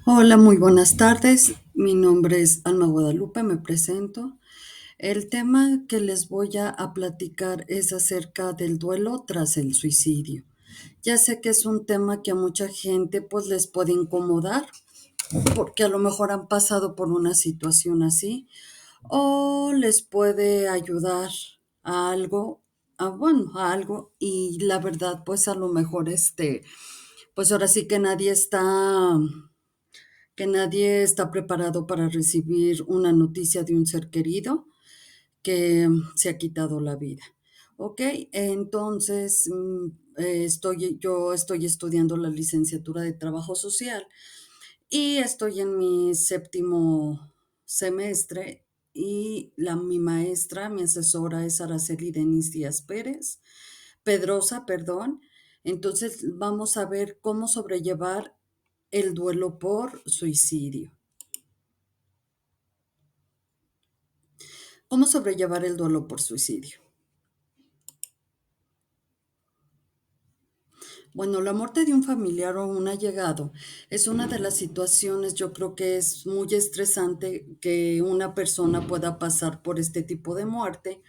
Hola, muy buenas tardes. Mi nombre es Alma Guadalupe, me presento. El tema que les voy a platicar es acerca del duelo tras el suicidio. Ya sé que es un tema que a mucha gente pues les puede incomodar porque a lo mejor han pasado por una situación así o les puede ayudar a algo, a algo y la verdad pues a lo mejor pues ahora sí que nadie está preparado para recibir una noticia de un ser querido que se ha quitado la vida. Ok, entonces yo estoy estudiando la licenciatura de Trabajo Social y estoy en mi séptimo semestre y mi maestra, mi asesora es Araceli Denis Díaz Pedrosa, perdón. Entonces vamos a ver cómo sobrellevar el duelo por suicidio. ¿Cómo sobrellevar el duelo por suicidio? Bueno, la muerte de un familiar o un allegado es una de las situaciones, yo creo que es muy estresante que una persona pueda pasar por este tipo de muerte,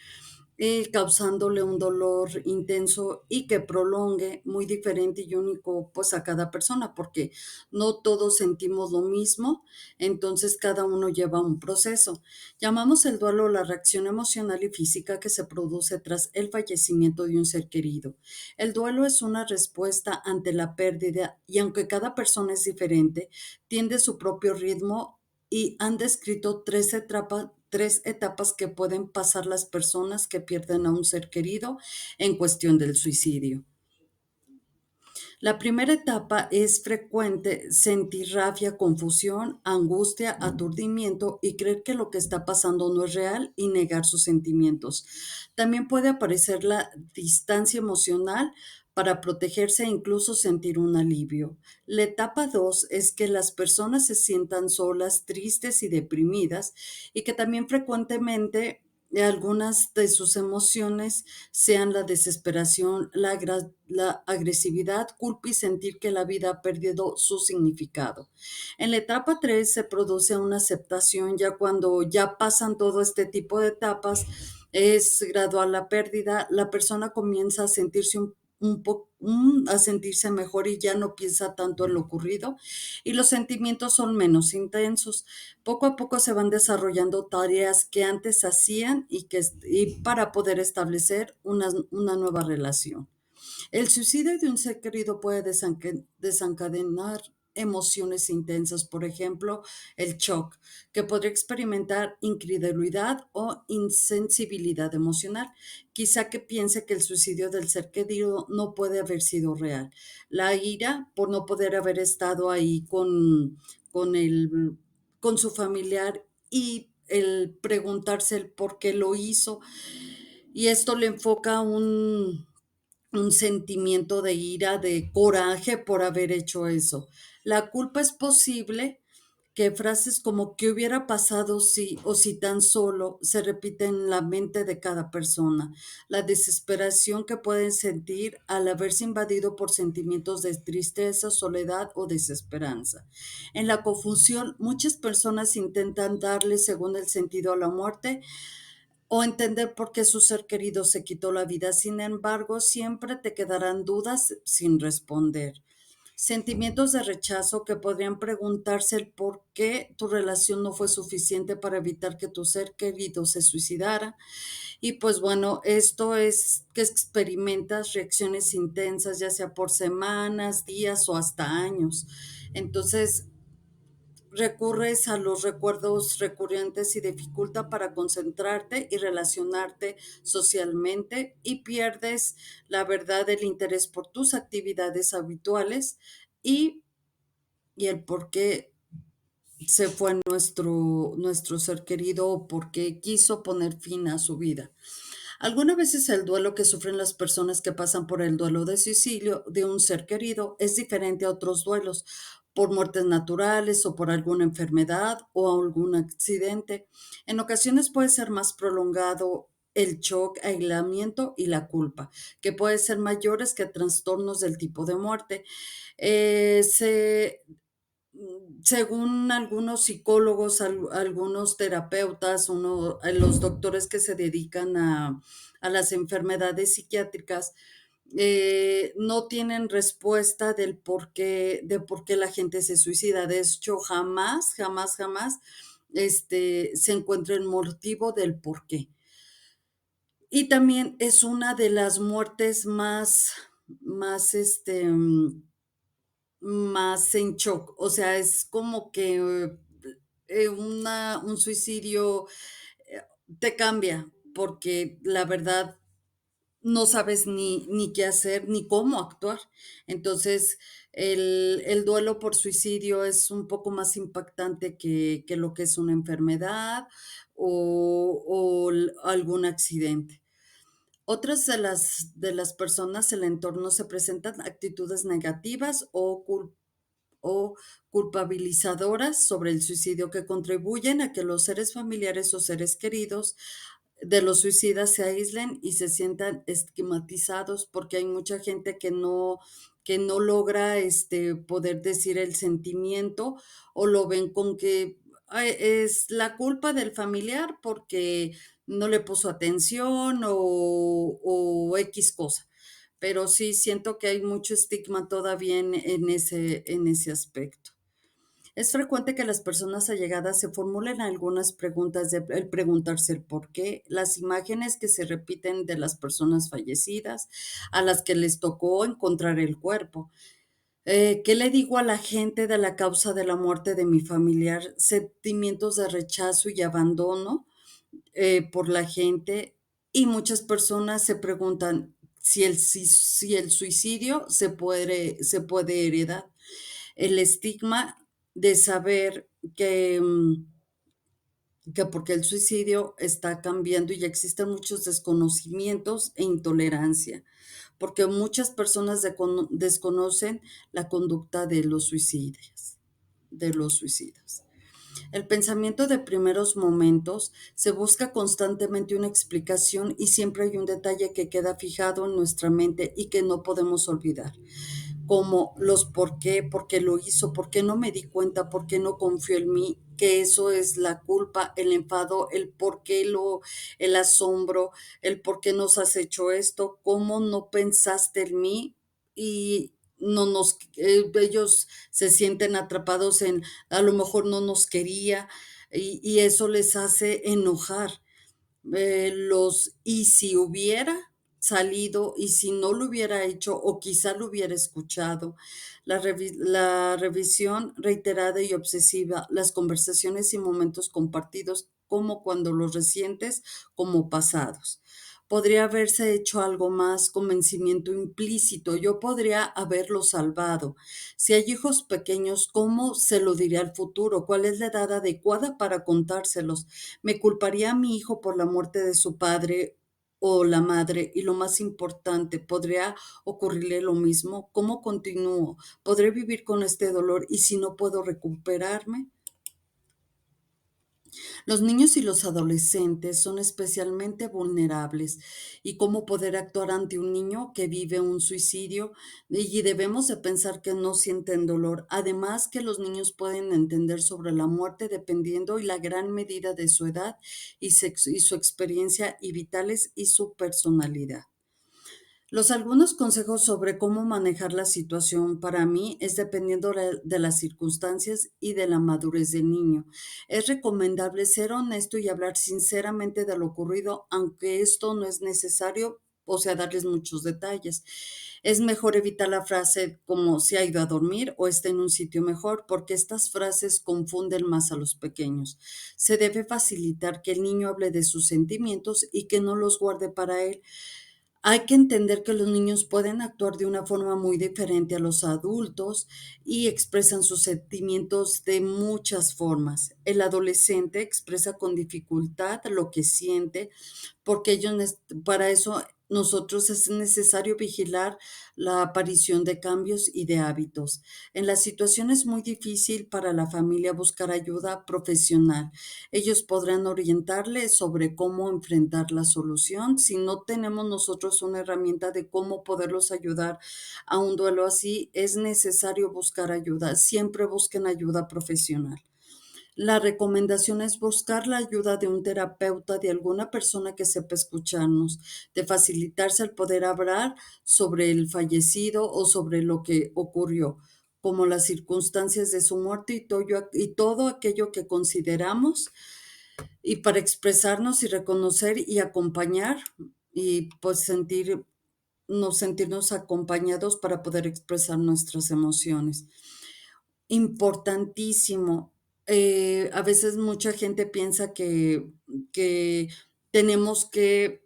causándole un dolor intenso y que prolongue muy diferente y único pues a cada persona, porque no todos sentimos lo mismo, entonces cada uno lleva un proceso. Llamamos el duelo la reacción emocional y física que se produce tras el fallecimiento de un ser querido. El duelo es una respuesta ante la pérdida y aunque cada persona es diferente, tiene su propio ritmo y han descrito tres etapas que pueden pasar las personas que pierden a un ser querido en cuestión del suicidio. La primera etapa es frecuente sentir rabia, confusión, angustia, aturdimiento y creer que lo que está pasando no es real y negar sus sentimientos. También puede aparecer la distancia emocional para protegerse e incluso sentir un alivio. La etapa 2 es que las personas se sientan solas, tristes y deprimidas y que también frecuentemente algunas de sus emociones sean la desesperación, la agresividad, culpa y sentir que la vida ha perdido su significado. En la etapa 3 se produce una aceptación ya cuando ya pasan todo este tipo de etapas, es gradual la pérdida, la persona comienza a sentirse a sentirse mejor y ya no piensa tanto en lo ocurrido y los sentimientos son menos intensos. Poco a poco se van desarrollando tareas que antes hacían y para poder establecer una nueva relación. El suicidio de un ser querido puede desencadenar emociones intensas, por ejemplo, el shock, que podría experimentar incredulidad o insensibilidad emocional, quizá que piense que el suicidio del ser querido no puede haber sido real. La ira por no poder haber estado ahí con, el, con su familiar y el preguntarse el por qué lo hizo, y esto le enfoca un sentimiento de ira, de coraje por haber hecho eso. La culpa es posible que frases como ¿qué hubiera pasado si o si tan solo se repiten en la mente de cada persona? La desesperación que pueden sentir al haberse invadido por sentimientos de tristeza, soledad o desesperanza. En la confusión, muchas personas intentan darle según el sentido a la muerte o entender por qué su ser querido se quitó la vida. Sin embargo, siempre te quedarán dudas sin responder. Sentimientos de rechazo que podrían preguntarse el por qué tu relación no fue suficiente para evitar que tu ser querido se suicidara. Y pues bueno, esto es que experimentas reacciones intensas, ya sea por semanas, días o hasta años. Entonces, recurres a los recuerdos recurrentes y dificulta para concentrarte y relacionarte socialmente y pierdes la verdad del interés por tus actividades habituales y, y el por qué se fue nuestro ser querido o por qué quiso poner fin a su vida. Algunas veces el duelo que sufren las personas que pasan por el duelo de suicidio de un ser querido es diferente a otros duelos, por muertes naturales o por alguna enfermedad o algún accidente. En ocasiones puede ser más prolongado el shock, aislamiento y la culpa, que pueden ser mayores que trastornos del tipo de muerte. Se según algunos psicólogos, algunos terapeutas, los doctores que se dedican a las enfermedades psiquiátricas, no tienen respuesta de por qué la gente se suicida. De hecho, jamás, jamás, jamás, se encuentra el motivo del por qué. Y también es una de las muertes más, más en shock. O sea, es como que un suicidio eh, te cambia, porque la verdad no sabes ni qué hacer, ni cómo actuar. Entonces, el duelo por suicidio es un poco más impactante que lo que es una enfermedad o algún accidente. Otras de las personas en el entorno se presentan actitudes negativas o culpabilizadoras sobre el suicidio que contribuyen a que los seres familiares o seres queridos de los suicidas se aíslen y se sientan estigmatizados, porque hay mucha gente que no logra poder decir el sentimiento, o lo ven con que "Ay, es la culpa del familiar porque no le puso atención o X cosa". Pero sí siento que hay mucho estigma todavía en ese aspecto. Es frecuente que las personas allegadas se formulen algunas preguntas, el preguntarse el por qué, las imágenes que se repiten de las personas fallecidas, a las que les tocó encontrar el cuerpo. ¿Qué le digo a la gente de la causa de la muerte de mi familiar? Sentimientos de rechazo y abandono por la gente, y muchas personas se preguntan si el suicidio se puede heredar. El estigma de saber que porque el suicidio está cambiando y ya existen muchos desconocimientos e intolerancia, porque muchas personas desconocen la conducta de los suicidas. El pensamiento de primeros momentos se busca constantemente una explicación y siempre hay un detalle que queda fijado en nuestra mente y que no podemos olvidar, como los por qué lo hizo, por qué no me di cuenta, por qué no confió en mí, que eso es la culpa, el enfado, el asombro, el por qué nos has hecho esto, cómo no pensaste en mí, y ellos se sienten atrapados en a lo mejor no nos quería, y eso les hace enojar. Y si hubiera salido y si no lo hubiera hecho o quizá lo hubiera escuchado, la revisión reiterada y obsesiva, las conversaciones y momentos compartidos como cuando los recientes como pasados. Podría haberse hecho algo más, convencimiento implícito, yo podría haberlo salvado. Si hay hijos pequeños, ¿cómo se lo diré al futuro? ¿Cuál es la edad adecuada para contárselos? ¿Me culparía a mi hijo por la muerte de su padre o la madre? Y lo más importante, ¿podría ocurrirle lo mismo? ¿Cómo continúo? ¿Podré vivir con este dolor? ¿Y si no puedo recuperarme? Los niños y los adolescentes son especialmente vulnerables, y cómo poder actuar ante un niño que vive un suicidio, y debemos de pensar que no sienten dolor. Además que los niños pueden entender sobre la muerte dependiendo y la gran medida de su edad y su experiencia y vitales y su personalidad. Algunos consejos sobre cómo manejar la situación para mí es dependiendo de las circunstancias y de la madurez del niño. Es recomendable ser honesto y hablar sinceramente de lo ocurrido, aunque esto no es necesario, o sea, darles muchos detalles. Es mejor evitar la frase como se ha ido a dormir o está en un sitio mejor, porque estas frases confunden más a los pequeños. Se debe facilitar que el niño hable de sus sentimientos y que no los guarde para él. Hay que entender que los niños pueden actuar de una forma muy diferente a los adultos y expresan sus sentimientos de muchas formas. El adolescente expresa con dificultad lo que siente, porque para eso nosotros es necesario vigilar la aparición de cambios y de hábitos. En la situación es muy difícil para la familia buscar ayuda profesional. Ellos podrán orientarle sobre cómo enfrentar la solución. Si no tenemos nosotros una herramienta de cómo poderlos ayudar a un duelo así, es necesario buscar ayuda. Siempre busquen ayuda profesional. La recomendación es buscar la ayuda de un terapeuta, de alguna persona que sepa escucharnos, de facilitarse el poder hablar sobre el fallecido o sobre lo que ocurrió, como las circunstancias de su muerte y todo aquello que consideramos, y para expresarnos y reconocer y acompañar y pues sentirnos acompañados para poder expresar nuestras emociones. Importantísimo. A veces mucha gente piensa que tenemos que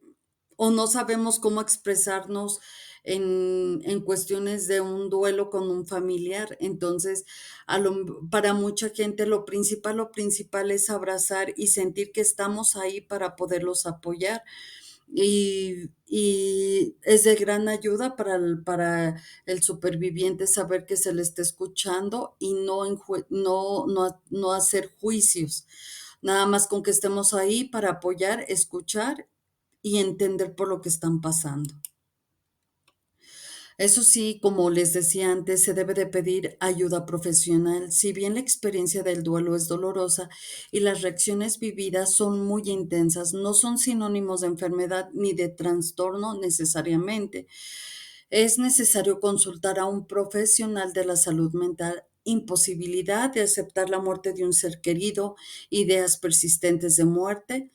o no sabemos cómo expresarnos en cuestiones de un duelo con un familiar. Entonces, para mucha gente lo principal es abrazar y sentir que estamos ahí para poderlos apoyar. Y es de gran ayuda para el superviviente saber que se le está escuchando y no hacer juicios. Nada más con que estemos ahí para apoyar, escuchar y entender por lo que están pasando. Eso sí, como les decía antes, se debe de pedir ayuda profesional. Si bien la experiencia del duelo es dolorosa y las reacciones vividas son muy intensas, no son sinónimos de enfermedad ni de trastorno necesariamente. Es necesario consultar a un profesional de la salud mental. Imposibilidad de aceptar la muerte de un ser querido, ideas persistentes de muerte,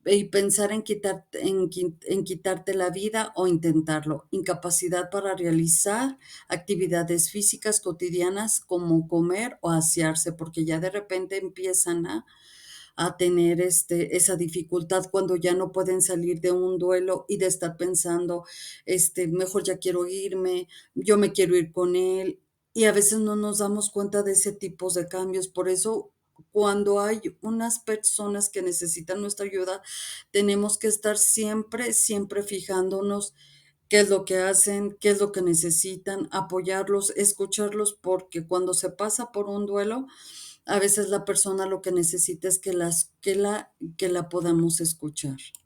y pensar en quitarte la vida o intentarlo. Incapacidad para realizar actividades físicas cotidianas como comer o asearse, porque ya de repente empiezan a tener esa dificultad cuando ya no pueden salir de un duelo y de estar pensando, mejor ya quiero irme, yo me quiero ir con él. Y a veces no nos damos cuenta de ese tipo de cambios. Por eso, cuando hay unas personas que necesitan nuestra ayuda, tenemos que estar siempre, siempre fijándonos qué es lo que hacen, qué es lo que necesitan, apoyarlos, escucharlos, porque cuando se pasa por un duelo, a veces la persona lo que necesita es que la podamos escuchar.